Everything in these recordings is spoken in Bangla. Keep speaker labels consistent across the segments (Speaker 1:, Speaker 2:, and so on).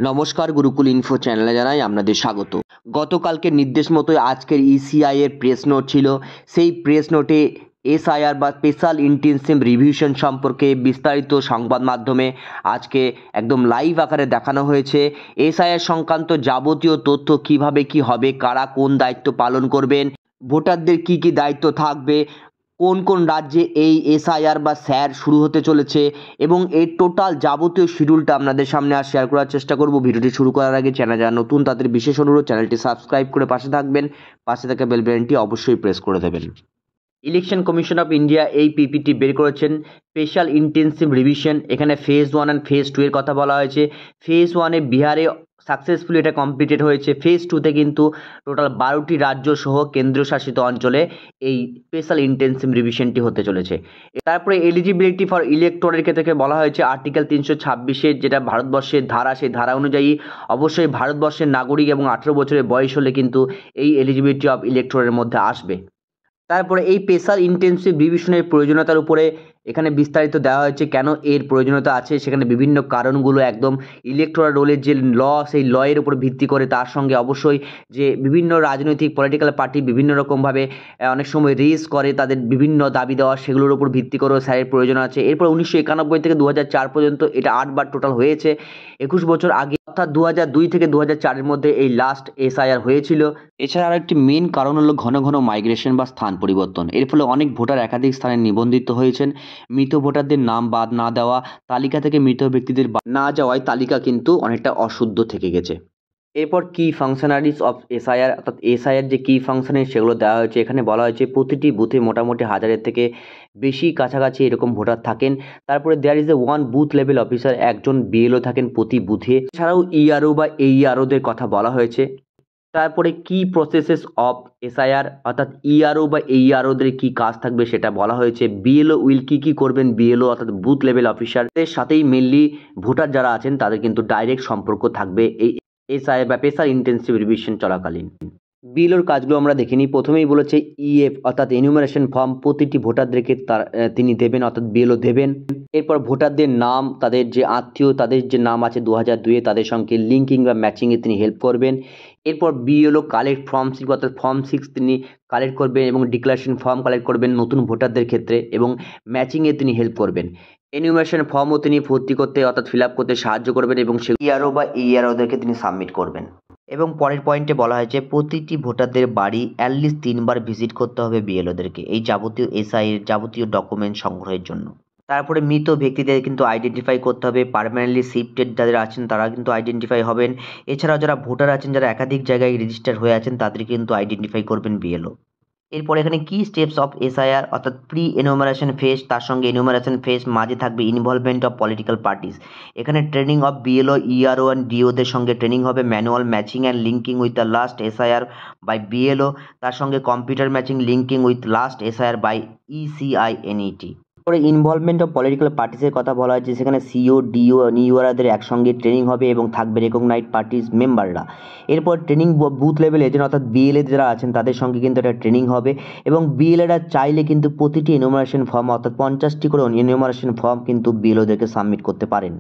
Speaker 1: নমস্কার, গুরুকুল ইনফো চ্যানেলে জানাই আপনাদের স্বাগত। গতকালকের নির্দেশ মতোই আজকের ইসিআই এর প্রেস নোট ছিল। সেই প্রেস নোটে এসআইআর বা স্পেশাল ইন্টেনসিভ রিভিশন সম্পর্কে বিস্তারিত সংবাদ মাধ্যমে আজকে একদম লাইভ আকারে দেখানো হয়েছে। এসআইআর সংক্রান্ত যাবতীয় তথ্য কিভাবে কি হবে, কারা কোন দায়িত্ব পালন করবেন, ভোটারদের কি কি দায়িত্ব থাকবে, কোন কোন রাজ্যে এই এসআইআর বা স্যার শুরু হতে চলেছে এবং এর টোটাল যাবতীয় শিডিউলটা আপনাদের সামনে আর শেয়ার করার চেষ্টা করব। ভিডিওটি শুরু করার আগে চ্যানেল যারা নতুন তাদের বিশেষ অনুরোধ, চ্যানেলটি সাবস্ক্রাইব করে পাশে থাকবেন, পাশে থাকা বেল বাটনটি অবশ্যই প্রেস করে দেবেন। ইলেকশন কমিশন অফ ইন্ডিয়া এই পিপিটি বের করেছেন স্পেশাল ইন্টেনসিভ রিভিশন। এখানে ফেজ 1 অ্যান্ড ফেজ 2 এর কথা বলা হয়েছে। ফেজ 1-এ বিহারে সাকসেসফুলি এটা কমপ্লিটেড হয়েছে। ফেজ 2-তে কিন্তু টোটাল 12টি রাজ্য সহ কেন্দ্রশাসিত অঞ্চলে এই স্পেশাল ইন্টেনসিভ রিভিশনটি হতে চলেছে। তারপরে এলিজিবিলিটি ফর ইলেক্টরের ক্ষেত্রে বলা হয়েছে আর্টিকেল 326-এর যেটা ভারতবর্ষের ধারা, সেই ধারা অনুযায়ী অবশ্যই ভারতবর্ষের নাগরিক এবং 18 বছরের বয়স হলে কিন্তু এই এলিজিবিলিটি অফ ইলেক্টরের মধ্যে আসবে। তারপরে এই স্পেশাল ইন্টেনসিভ রিভিশনের প্রয়োজনীয়তার উপরে এখানে বিস্তারিত দেওয়া হয়েছে, কেন এর প্রয়োজনীয়তা আছে, সেখানে বিভিন্ন কারণগুলো একদম ইলেকটোরাল রোলের যে সেই এর উপর ভিত্তি করে, তার সঙ্গে অবশ্যই যে বিভিন্ন রাজনৈতিক পলিটিক্যাল পার্টি বিভিন্ন রকমভাবে অনেক সময় রেস করে তাদের বিভিন্ন দাবি দেওয়া, সেগুলোর উপর ভিত্তি করেও স্যারের প্রয়োজন আছে। এরপর 1991 থেকে 2004 পর্যন্ত এটা 8বার টোটাল হয়েছে। 21 বছর আগে অর্থাৎ 2002 থেকে 2004-এর মধ্যে এই লাস্ট এসআইআর হয়েছিল। এছাড়া আরও একটি মেন কারণ হলো ঘন ঘন মাইগ্রেশন বা স্থান পরিবর্তন। এর ফলে অনেক ভোটার একাধিক স্থানে নিবন্ধিত হয়েছেন। মৃত ভোটারদের নাম বাদ না দেওয়া, তালিকা থেকে মৃত ব্যক্তিদের না যাওয়ায় তালিকা কিন্তু অনেকটা অশুদ্ধ থেকে গেছে। এরপর কি ফাংশনারিজ অফ এসআইআর, অর্থাৎ এসআইআর যে কি ফাংশনারিজ সেগুলো দেওয়া হয়েছে। এখানে বলা হয়েছে প্রতিটি বুথে মোটামুটি 1000-এর থেকে বেশি কাছাকাছি এরকম ভোটার থাকেন। তারপরে there is a one booth level officer, একজন বিএলও থাকেন প্রতি বুথে। এছাড়াও ইআরও বা এইআরওদের কথা বলা হয়েছে। তারপরে কি প্রসেসেস অফ এসআইআর, অর্থাৎ ইআরও বা এইআরওদের কি কাজ থাকবে সেটা বলা হয়েছে। বিএলও উইল কি করবেন, বিএলও অর্থাৎ বুথ লেভেল অফিসারদের সাথেই মেনলি ভোটার যারা আছেন তাদের কিন্তু ডাইরেক্ট সম্পর্ক থাকবে এই এসআইআর বা স্পেশাল ইন্টেনসিভ রিভিশন চলাকালীন। বিএলওর কাজগুলো আমরা দেখে নিই। প্রথমেই বলেছে ইএফ অর্থাৎ এনিউমারেশন ফর্ম প্রতিটি ভোটারদেরকে তিনি দেবেন, অর্থাৎ বিএলও দেবেন। এরপর ভোটারদের নাম, তাদের যে আত্মীয়, তাদের যে নাম আছে 2002-এ, তাদের সঙ্গে লিঙ্কিং বা ম্যাচিংয়ে তিনি হেল্প করবেন। এরপর বিএলও কালেক্ট ফর্ম 6 অর্থাৎ ফর্ম 6 তিনি কালেক্ট করবেন এবং ডিক্লারেশন ফর্ম কালেক্ট করবেন নতুন ভোটারদের ক্ষেত্রে এবং ম্যাচিংয়ে তিনি হেল্প করবেন। এনিউমারেশন ফর্মও তিনি ভর্তি করতে অর্থাৎ ফিল আপ করতে সাহায্য করবেন এবং সে ইআরও বা এইআরওদেরকে তিনি সাবমিট করবেন। এবং পরের পয়েন্টে বলা হয়েছে প্রতিটি ভোটারদের বাড়ি অ্যাটলিস্ট 3বার ভিজিট করতে হবে বিএলওদেরকে এই যাবতীয় এসআইয়ের যাবতীয় ডকুমেন্ট সংগ্রহের জন্য। তারপরে মৃত ব্যক্তিদের কিন্তু আইডেন্টিফাই করতে হবে। পার্মানেন্টলি শিফটেড যারা আছেন তারা কিন্তু আইডেন্টিফাই হবেন। এছাড়াও যারা ভোটার আছেন, যারা একাধিক জায়গায় রেজিস্টার হয়ে আছেন, তাদের কিন্তু আইডেন্টিফাই করবেন বিএলও। এরপর এখানে কি স্টেপস অফ এসআইআর, অর্থাৎ প্রি এনুমারেশন ফেজ, তার সঙ্গে এনুমারেশন ফেজ, মাঝে থাকবে ইনভলভমেন্ট অফ পলিটিক্যাল পার্টিস। এখানে training of BLO, ERO and ডিওদের সঙ্গে ট্রেনিং হবে। Manual matching and linking with the last SIR by BLO, তার সঙ্গে computer matching linking with last SIR by ECINET. পরে ইনভলভমেন্ট অফ পলিটিক্যাল পার্টিসের কথা বলা হয়েছে। সেখানে সিও, ডিও, নিউআরদের একসঙ্গে ট্রেনিং হবে এবং থাকবে রেকগনাইজড পার্টিস মেম্বাররা। এরপর ট্রেনিং বুথ লেভেল এজেন্ট অর্থাৎ বিএলএ যারা আছেন তাদের সঙ্গে কিন্তু একটা ট্রেনিং হবে এবং বিএলএরা চাইলে কিন্তু প্রতিটি এনুমারেশন ফর্ম অর্থাৎ 50টি করে এনুমারেশন ফর্ম কিন্তু বিএলওদেরকে সাবমিট করতে পারেন।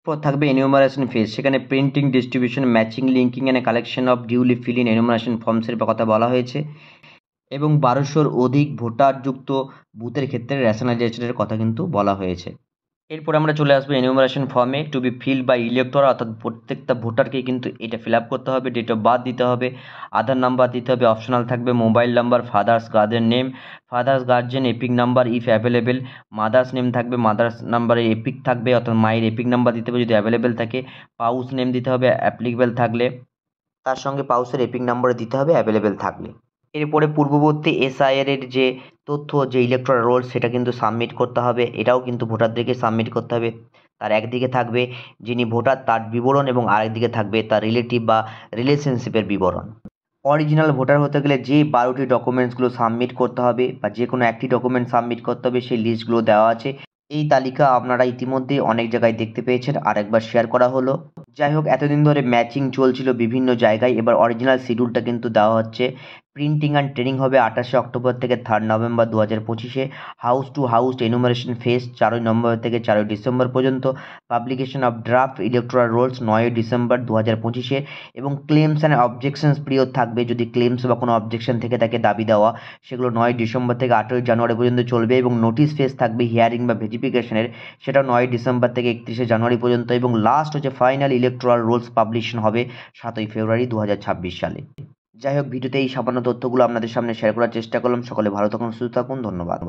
Speaker 1: এরপর থাকবে এনুমারেশন ফেজ, সেখানে printing, distribution, matching, linking and collection of duly fill in enumeration ফর্মসের কথা বলা হয়েছে এবং 1200-র অধিক ভোটারযুক্ত বুথের ক্ষেত্রে রেশনালাইজেশনের কথা কিন্তু বলা হয়েছে। এরপর আমরা চলে আসবো এনুমারেশন ফর্মে to be fill by elector, অর্থাৎ প্রত্যেকটা ভোটারকে কিন্তু এটা ফিল আপ করতে হবে। ডেট অফ বার্থ দিতে হবে, আধার নাম্বার দিতে হবে, অপশনাল থাকবে mobile number, father's guardian name, father's guardian epic number if available, mother's name থাকবে, মাদার্স নাম্বারে এপিক থাকবে অর্থাৎ মায়ের এপিক নাম্বার দিতে হবে যদি অ্যাভেলেবেল থাকে, পাউস নেম দিতে হবে অ্যাপ্লিকেবল থাকলে, তার সঙ্গে পাউসের এপিক নাম্বার দিতে হবে অ্যাভেলেবেল থাকলে। এরপরে পূর্ববর্তী এসআইআর এর যে তথ্য, যে ইলেকট্রাল রোল, সেটা কিন্তু সাবমিট করতে হবে। এটাও কিন্তু ভোটারদেরকে সাবমিট করতে হবে। তার একদিকে থাকবে যিনি ভোটার তার বিবরণ এবং আরেকদিকে থাকবে তার রিলেটিভ বা রিলেশনশিপের বিবরণ। অরিজিনাল ভোটার হতে গেলে যে 12টি ডকুমেন্টসগুলো সাবমিট করতে হবে বা যে কোনো একটি ডকুমেন্ট সাবমিট করতে হবে সেই লিস্টগুলো দেওয়া আছে। এই তালিকা আপনারা ইতিমধ্যে অনেক জায়গায় দেখতে পেয়েছেন, আর একবার শেয়ার করা হলো। যাই হোক, এতদিন ধরে ম্যাচিং চলছিল বিভিন্ন জায়গায়, এবার অরিজিনাল শিডিউলটা কিন্তু দেওয়া হচ্ছে। প্রিন্টিং অ্যান্ড ট্রেনিং হবে 28 অক্টোবর থেকে 3 নভেম্বর 2025-এ। House to house enumeration phase 4 November থেকে 4 ডিসেম্বর পর্যন্ত। Publication of draft electoral rolls 9 December 2025-এ। এবং ক্লেমস অ্যান্ড অবজেকশনস পিরিয়ড থাকবে, যদি ক্লেমস বা কোনো অবজেকশন থেকে তাকে দাবি দেওয়া, সেগুলো 9 ডিসেম্বর থেকে 8ই জানুয়ারি পর্যন্ত চলবে। এবং নোটিশ ফেস থাকবে হিয়ারিং বা ভেরিফিকেশনের, সেটা 9 ডিসেম্বর থেকে 31শে জানুয়ারি পর্যন্ত। এবং লাস্ট হচ্ছে ফাইনাল ইলেকটোরাল রোলস পাবলিশন হবে 7ই ফেব্রুয়ারি 2026 সালে। যাই হোক, ভিডিওতে এই সামান্য তথ্যগুলো আপনাদের সামনে শেয়ার করার চেষ্টা করলাম। সকলে ভালো থাকুন, সুস্থ থাকুন, ধন্যবাদ।